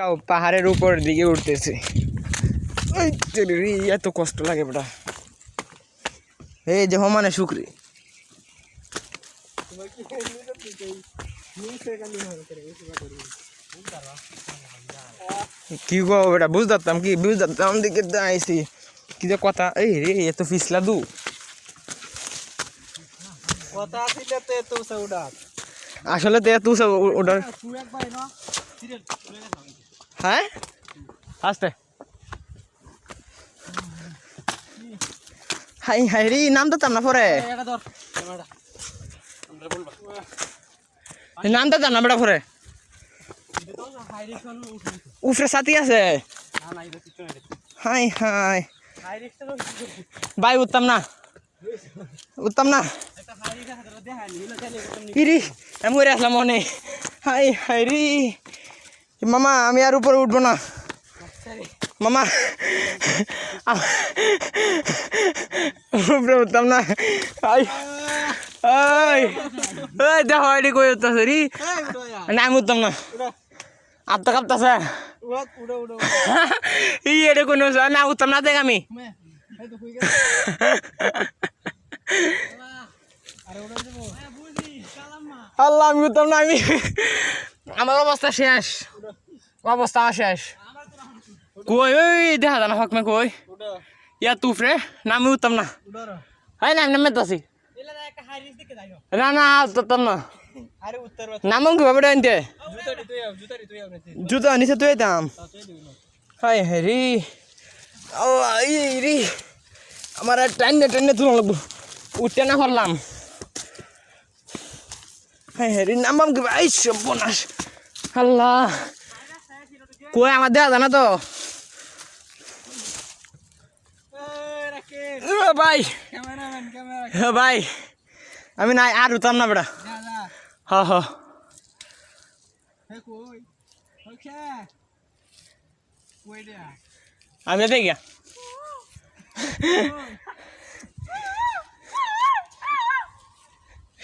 Cow পাহাড়ের উপর দিকে উঠতেছে। এত কষ্ট লাগে বেটা। এই যে মানে শুক্রি কি গো বেটা বুঝতাম কি বুঝতাম দিকে আইসি কি যে কথা। এই রে এত ফিসলা দু কথা ছিল তে তো সৌডা আসলে তে তুই সব ওটার তুই একবার না সিরিয়াল চলে গেল। হ্যাঁ আস্তে হাই হাই রে নাম দিতাম না পরে এটা ধর ক্যামেরা আমরা বলবা নাম দিতাম না বেটা পরে এটা তো হাইরিকশন উঠে উফরে সাথী আছে। না না এটা কিছু না হাই হাই হাইরিকশন ভাই উঠতাম না একটা হাইরিকশন ধরে দেখা নিল চলে করতে ইরি আমি করে আসলাম মনে। হাই হাই রে মামা আমি আর উপরে উঠবো না মামা উপরে উঠতাম না। হাই এই এই দেখো এটি কই উঠতেছে রি এই উড়ো ইয়া না আমি উঠতাম না উড়ো আত্মা কাঁপতেছে উড়ো উড়ো ই এটা কোনো না উঠতাম না দেখ আমি মে এই তো কই গেল আরে উড়ো দেবো বুঝি সালাম্মা আল্লাহ আমি উঠতাম না আমি আমার অবস্থা শেষ অবস্থা আমার শেষ কই ওই দেখা জানা হক মে কই উড়ো ইয়া তুফরে না আমি উঠতাম না উড়ো হাই না আমি নামতেছি এলা একটা হাইরিস দিকে যাইও না না উঠতাম না আরে উত্তর নামম কি ভাবে আনতে জুতারি তুই আও নেতে জুতা নিচে তুই দাম তুই দিবি না হাই হাই রে ও এই রে আমার টাইনে তুলো লাগবো উঠতে না পারলাম। হাই হাই রে নামবাম কি ভাই সর্বনাশ আল্লাহ কই আমার দেখা জানা তো এই রাকেশ ভাই ক্যামেরাম্যান ক্যামেরা ভাই আমি নাই আর উঠতাম না বেটা। যা যা হ হ হে কই ওকে কই দিয়া আমি দেখ গিয়া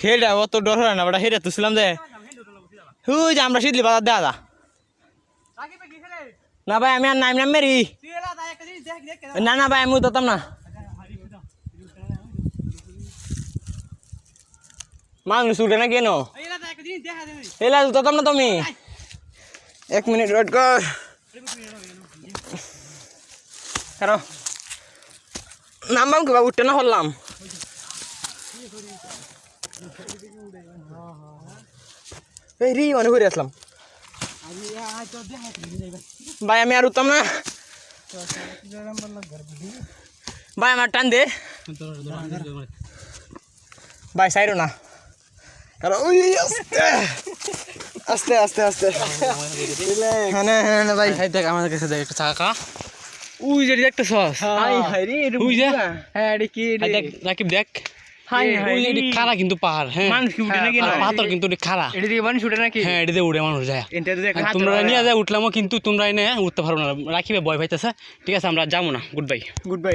হেডা অত ডর হয় না বেটা হেডা তো ছিলাম যে হুই যে আমরা শীতলি বাজার দেখা যা রাকিব কি খেলে না ভাই আমি আর নাম মেরি তুই এলা দা একটা জিনিস দেখ দেখ না না ভাই আমি উঠতাম না মানুষ উঠে না কেন এলা দা একটা জিনিস দেখা দে এলা উঠতাম না তুমি 1 মিনিট ওয়েট কর কারো নামবাম কি উঠতে না হলাম এই রি মনে করে আসলাম আমি আজ তো দেখা দিই যাইবা ভাই আমি আর উঠতাম না তো নাম্বার লাগ ঘর বুঝি ভাই আমার টান দে ভাই সাইরো না কারণ ওই আস্তে আস্তে আস্তে হ্যাঁ না ভাই এই দেখ আমাদের কাছে দেখ একটা চাকা উই যে একটা সস হাই হাই রে উই যে হ্যাঁ এটা কি রে দেখ রাকিব দেখ হাই হাই ওই এটি খাড়া কিন্তু পাহাড় হ্যাঁ মানুষ কি উঠে নাকি না পাথর কিন্তু এটি খাড়া এটা দিয়ে মানুষ উঠে নাকি হ্যাঁ এটিতে উড়ে মানুষ যায় এটা দিয়ে আর তোমরা নিয়ে যায় উঠলামও কিন্তু তোমরা এনে উঠতে পারবো না রাখিবে ভয় পাইতেছে ঠিক আছে আমরা যাবো না গুড বাই গুড বাই